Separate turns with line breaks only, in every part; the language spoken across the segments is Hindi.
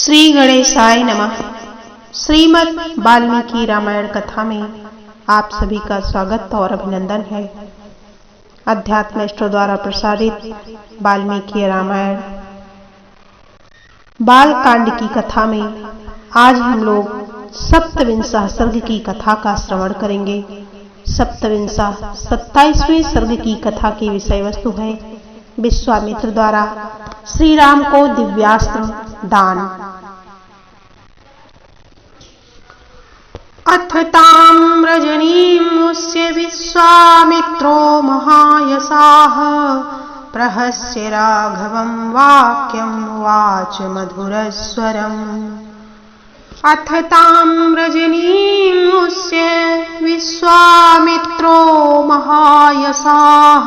श्री गणेशाय नमः। श्रीमद् वाल्मीकि रामायण कथा में आप सभी का स्वागत और अभिनंदन है। अध्यात्म इष्टों द्वारा प्रसारित वाल्मीकि रामायण बाल कांड की कथा में आज हम लोग सप्तविंशः सर्ग की कथा का श्रवण करेंगे। सप्तविंशः 27वें सर्ग की कथा की विषय वस्तु है विश्वामित्र द्वारा श्री राम को दिव्यास्त्र दान। अथ तां रजनीमुष्य विश्वामित्रो महायशाः प्रहस्य राघवं वाक्यम् उवाच मधुरस्वरम्। अथ तां रजनीमुष्य विश्वामित्रो महायशाः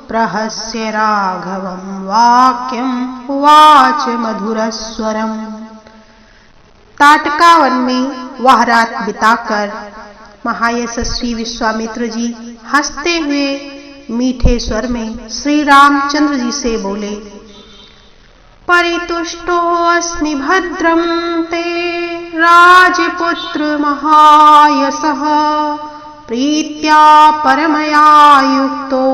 प्रहस्य राघवं वाक्यम् उवाच मधुरस्वरम्। ताटका वन में वह रात बिताकर महायशस्वी विश्वामित्र जी हंसते हुए मीठे स्वर में श्री रामचंद्र जी से बोले, परितुष्टो अस्मि भद्रं ते राजपुत्र महायशः प्रीत्या परमया युक्तो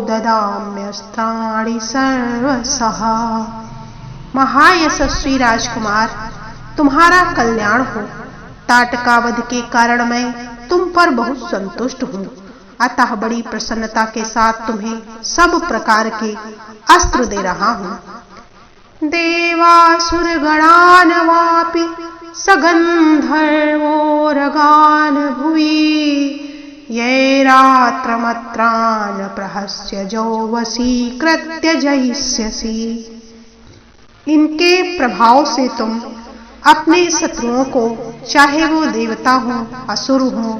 ददाम्यस्त्राणि सर्वशः। महायशस्वी राजकुमार, तुम्हारा कल्याण हो। ताटकावध के कारण मैं तुम पर बहुत संतुष्ट हूँ, अतः बड़ी प्रसन्नता के साथ तुम्हें सब प्रकार के अस्त्र दे रहा हूँ। देवासुर गणान वापि सगंधर्वो रगान भुवि ये रात्रमत्रान प्रहस्य जो वशीकृत्य जयिष्यसि। इनके प्रभाव से तुम अपने शत्रुओं को, चाहे वो देवता हो, असुर हो,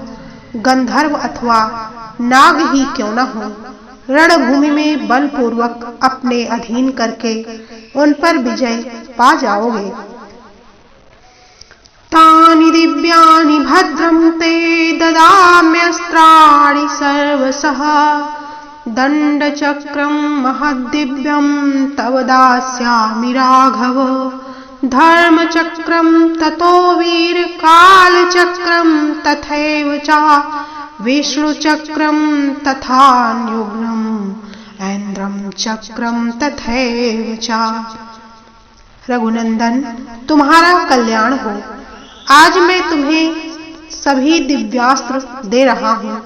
गंधर्व अथवा नाग ही क्यों न हो, रणभूमि में बलपूर्वक अपने अधीन करके उन पर विजय पा जाओगे। तानि दिव्यानि भद्रं ते ददाम्यस्त्राणि सर्वशः दंडचक्रं महद्दिव्यं तव दास्यामि राघव। धर्मचक्रं ततो वीर कालचक्रं तथैव च विष्णुचक्रं तथान्युग्रं ऐन्द्रं चक्रं तथैव च। रघुनंदन, तुम्हारा कल्याण हो। आज मैं तुम्हें सभी दिव्यास्त्र दे रहा हूँ।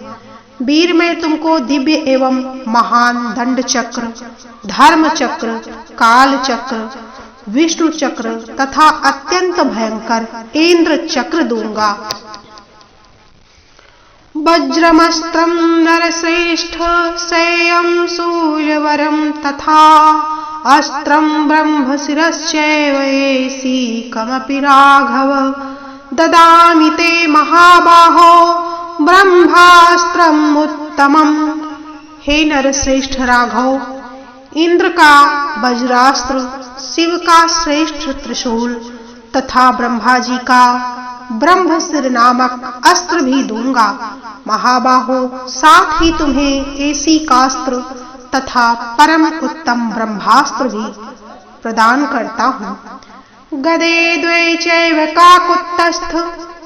वीर, मैं तुमको दिव्य एवं महान दंड चक्र, धर्म चक्र, काल चक्र, विष्णु चक्र तथा अत्यंत भयंकर इंद्र चक्र दूंगा। वज्रमस्त्रं नरश्रेष्ठ सेयं सूर्यवरं तथा अस्त्रं ब्रह्मशिरश्चैव एषिकमपि राघव। ददामि ते महाबाहो ब्रह्मास्त्रम् उत्तमम्। हे नरश्रेष्ठ राघव, इंद्र का वज्रास्त्र, शिव का श्रेष्ठ त्रिशूल तथा ब्रह्मा जी का ब्रह्मशिर नामक अस्त्र भी दूंगा। महाबाहो, साथ ही तुम्हें ऐसी कास्त्र तथा परम उत्तम ब्रह्मास्त्र भी प्रदान करता हूँ। गदे द्वे चैव काकुत्स्थ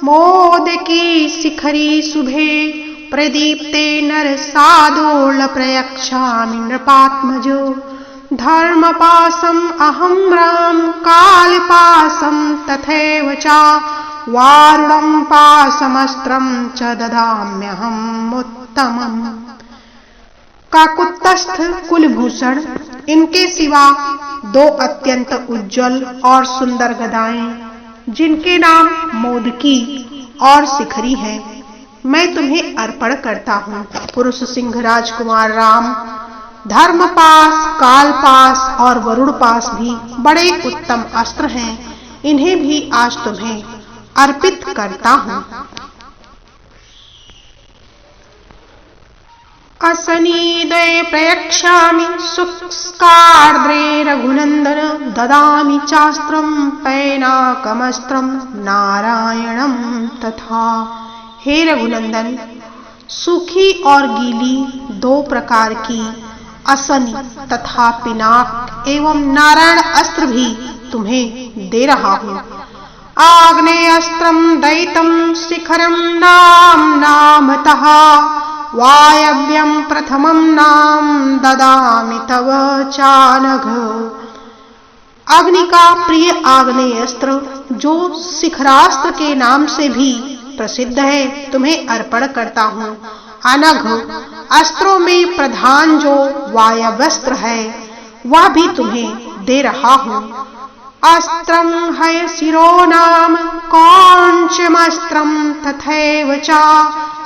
मोदकी शिखरी शुभे प्रदीप्ते नरसादोल प्रयच्छामि नृपात्मजो। धर्मपाशम् अहं राम कालपाशं तथैव च वारुणं पाशमस्त्रं च ददाम्यहम् उत्तमम्। काकुत्स्थ कुलभूषण, इनके सिवा दो अत्यंत उज्जवल और सुंदर गदाएं जिनके नाम मोदकी और शिखरी है, मैं तुम्हें अर्पण करता हूँ। पुरुष सिंह राजकुमार राम, धर्मपाश, कालपाश और वरुण पाश भी बड़े उत्तम अस्त्र हैं। इन्हें भी आज तुम्हें अर्पित करता हूँ। असनीदे प्रयच्छामि शुष्कार्द्रे रघुनंदन। ददामि चास्त्रं पैनाकमस्त्रं नारायणं तथा। हे रघुनंदन, सूखी और गीली दो प्रकार की असनी तथा पिनाक एवं नारायण अस्त्र भी तुम्हें दे रहा हूँ। आग्नेयस्त्रं दयितं शिखरं नामतः वायव्यं प्रथमं नाम ददामि तव चानघ। अग्नि का प्रिय आग्नेयास्त्र जो शिखरास्त्र के नाम से भी प्रसिद्ध है तुम्हें अर्पण करता हूँ। अनघ अस्त्रों में प्रधान जो वायव्यास्त्र है वह भी तुम्हें दे रहा हूँ। अस्त्रं हयशिरो नाम कौञ्चमस्त्रं तथैव च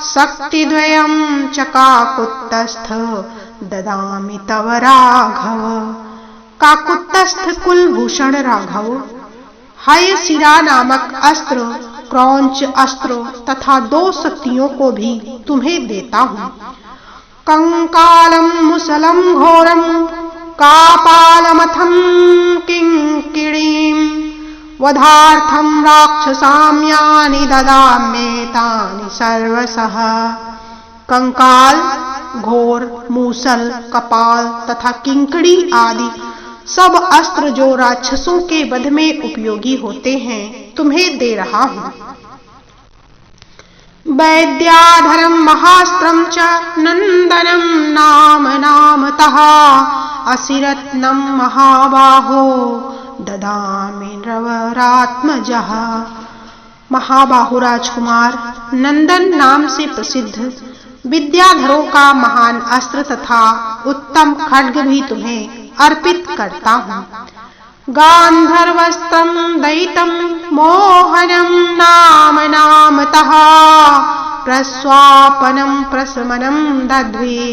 शक्तिद्वयं च काकुत्स्थः ददामि तव राघव। काकुत्स्थ कुलभूषण राघव, हयशिरा नामक अस्त्र, क्रौंच अस्त्र तथा 2 शक्तियों को भी तुम्हें देता हूँ। कंकालम मुसलम घोरम कापालमथम किंकिणीम वधार्थम राक्षसाम्यानि ददाम्येतानि सर्वशः। कंकाल, घोर, मूसल, कपाल तथा किंकड़ी आदि सब अस्त्र जो राक्षसों के वध में उपयोगी होते हैं तुम्हें दे रहा हूँ। वैद्याधरं महास्त्रं च नंदनं नामतः असिरत्नं महाबाहो ददामि नृवरात्मजः। महाबाहु राजकुमार, नंदन नाम से प्रसिद्ध विद्याधरों का महान अस्त्र तथा उत्तम खड्ग भी तुम्हें अर्पित करता हूँ। गांधर्वस्त्रं दयितं मोहनं नामतः प्रस्वापनं प्रशमनं दद्वे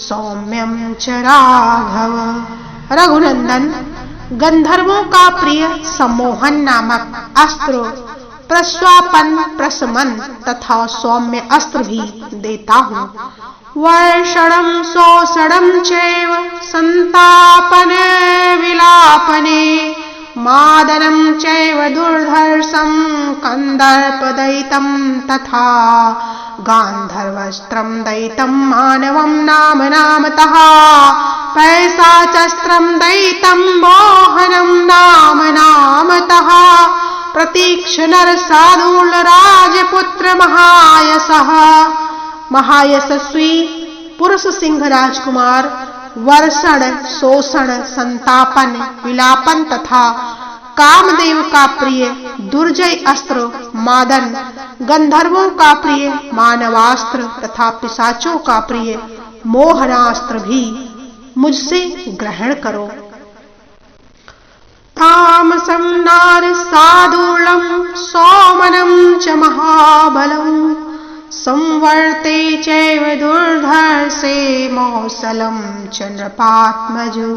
सौम्यं च राघव। रघुनंदन, गंधर्वों का प्रिय सम्मोहन नामक अस्त्र, प्रस्वापन, प्रशमन तथा सौम्य अस्त्र भी देता हूँ। वर्षणं शोषणं चैव संतापने विलापने मादनं चैव दुर्धर्षं कंदर्पदयितं तथा गांधर्वस्त्रं दयितं मानवं नामतः पैशाचस्त्रं दयितं मोहनं नामतः प्रतीक्ष नर साधुल राजपुत्र महायशः। महायशस्वी पुरुष सिंह राजकुमार वर्षण, शोषण, संतापन, विलापन तथा कामदेव का प्रिय दुर्जय अस्त्र मादन, गंधर्वों का प्रिय मानवास्त्र तथा पिशाचों का प्रिय मोहनास्त्र भी मुझसे ग्रहण करो। तामसं नार साधुलं सौमनं च महाबलं संवर्ते चैव दुर्धर्षे मौसलं च नृपात्मजो।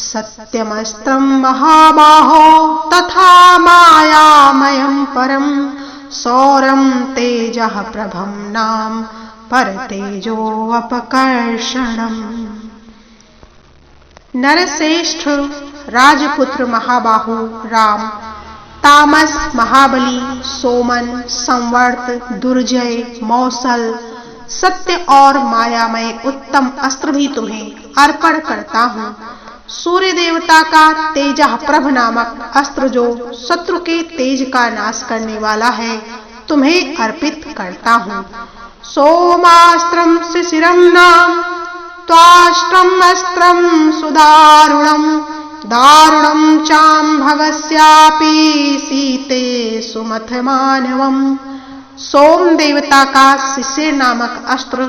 सत्यमस्त्रं महाबाहो तथा मायामयं परं सौरं तेजः प्रभं नाम परतेजो अपकर्षणम्। नरश्रेष्ठ राजपुत्र महाबाहु राम, तामस महाबली, सोमन, संवर्त, दुर्जय, मौसल, सत्य और मायामय उत्तम अस्त्र भी तुम्हें अर्पण करता हूँ। सूर्य देवता का तेजः प्रभ नामक अस्त्र जो शत्रु के तेज का नाश करने वाला है तुम्हें अर्पित करता हूँ। सोमास्त्रं शिशिरं नाम त्वाष्ट्रम् अस्त्रं सुदारुणं दारुणं चाम्भवस्यापि सीते सुमथ मानवम। सोम देवता का शिशिर नामक अस्त्र,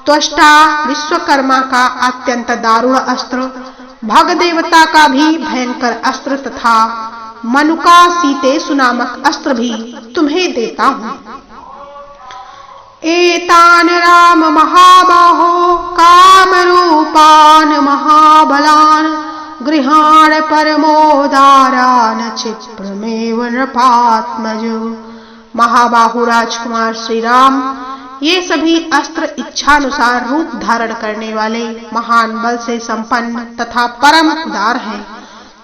त्वष्टा विश्वकर्मा का अत्यंत दारुण अस्त्र, भग देवता का भी भयंकर अस्त्र तथा मनु का सीतेसु नामक अस्त्र भी तुम्हें देता हूँ। एतान राम महाबाहो कामरूपान महाबलान गृहाण परमोदारान क्षिप्रमेव नृपात्मजो। महाबाहु राजकुमार श्री राम, ये सभी अस्त्र इच्छानुसार रूप धारण करने वाले महान बल से संपन्न तथा परम उदार हैं।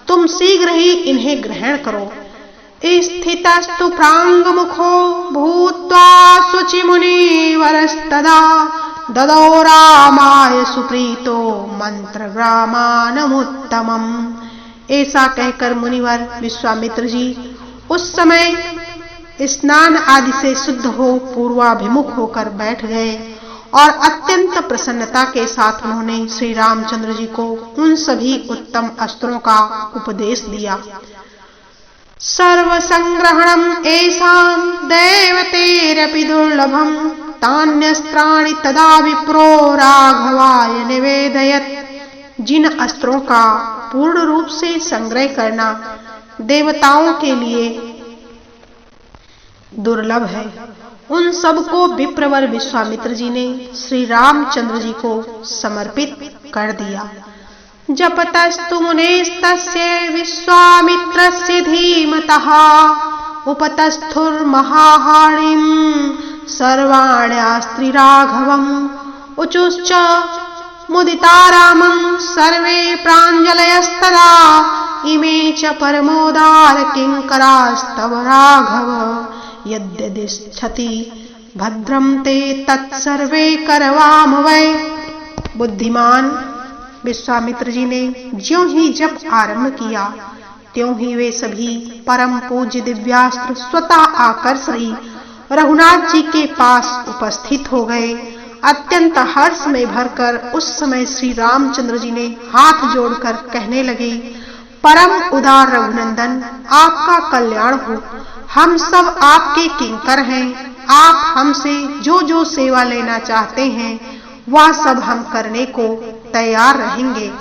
तुम शीघ्र ही इन्हें ग्रहण करो। स्थितस्तु प्रांगमुखो भूत्वा शुचि मुनिवरस्तदा ददौ रामाय सुप्रीतो मंत्रग्रामानमुत्तमम्। ऐसा कहकर मुनिवर विश्वामित्र जी उस समय स्नान आदि से शुद्ध हो पूर्वाभिमुख होकर बैठ गए और अत्यंत प्रसन्नता के साथ उन्होंने श्री रामचंद्र जी को उन सभी उत्तम अस्त्रों का उपदेश दिया। सर्व संग्रहणम ऐसाम दैवतेरपि दुर्लभम तान्यस्त्राणि तदा विप्रो राघवाय निवेदयत्। जिन अस्त्रों का पूर्ण रूप से संग्रह करना देवताओं के लिए दुर्लभ है, उन सबको विप्रवर विश्वामित्र जी ने श्री रामचंद्र जी को समर्पित कर दिया। जपतस्तु मुनेस्तस्य विश्वामित्रस्य धीमतः उपतस्थुर्महाहारिं सर्वाण्यास्त्रि राघवम् उचुश्च मुदिता रामं सर्वे प्राञ्जलयस्तदा इमे च परमोदार किंकरास्तव राघव यद्यदिष्ठति भद्रं ते तत्सर्वे करवाम वै। बुद्धिमान विश्वामित्र जी ने ज्यों ही जप आरंभ किया त्यों ही वे सभी परम पूज्य दिव्यास्त्र स्वतः आकर श्री रघुनाथ जी के पास उपस्थित हो गए। अत्यंत हर्ष में भरकर उस समय श्री रामचंद्र जी ने हाथ जोड़कर कहने लगे, परम उदार रघुनंदन, आपका कल्याण हो। हम सब आपके किंकर हैं। आप हमसे जो जो सेवा लेना चाहते हैं वह सब हम करने को तैयार रहेंगे।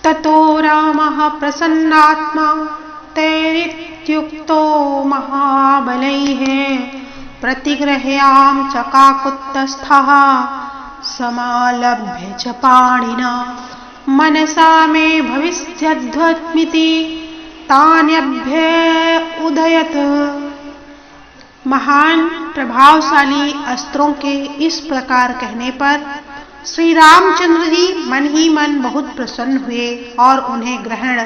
ततो रामः प्रसन्नात्मा तैरित्युक्तो महाबलैः प्रतिगृह्यां च काकुत्स्थः समालभ्य च पाणिना मनसा मे भविष्यद्वत्मिति तान्यभ्य उदयत। महान प्रभावशाली अस्त्रों के इस प्रकार कहने पर श्री रामचंद्र जी मन ही मन बहुत प्रसन्न हुए और उन्हें ग्रहण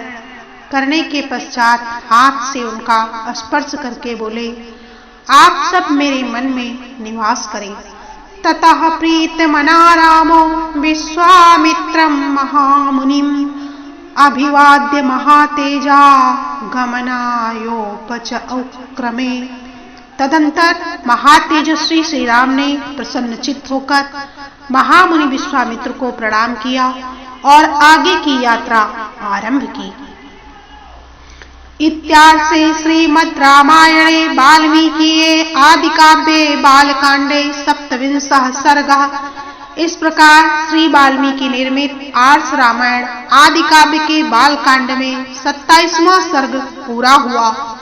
करने के पश्चात हाथ से उनका स्पर्श करके बोले, आप सब मेरे मन में निवास करें। ततः प्रीतमना रामो विश्वामित्रं महामुनिम् अभिवाद्य महातेजा गमनायोपच उक्रमे। तदंतर महातेजस्वी श्री राम ने प्रसन्नचित्त होकर महामुनि विश्वामित्र को प्रणाम किया और आगे की यात्रा आरंभ की। इत्यार्षे श्रीमद् रामायणे वाल्मीकिये आदि काव्ये बालकांडे सप्तविंशः सर्गः। इस प्रकार श्री वाल्मीकि निर्मित आर्ष रामायण आदि काव्य के बालकांड में 27वां सर्ग पूरा हुआ।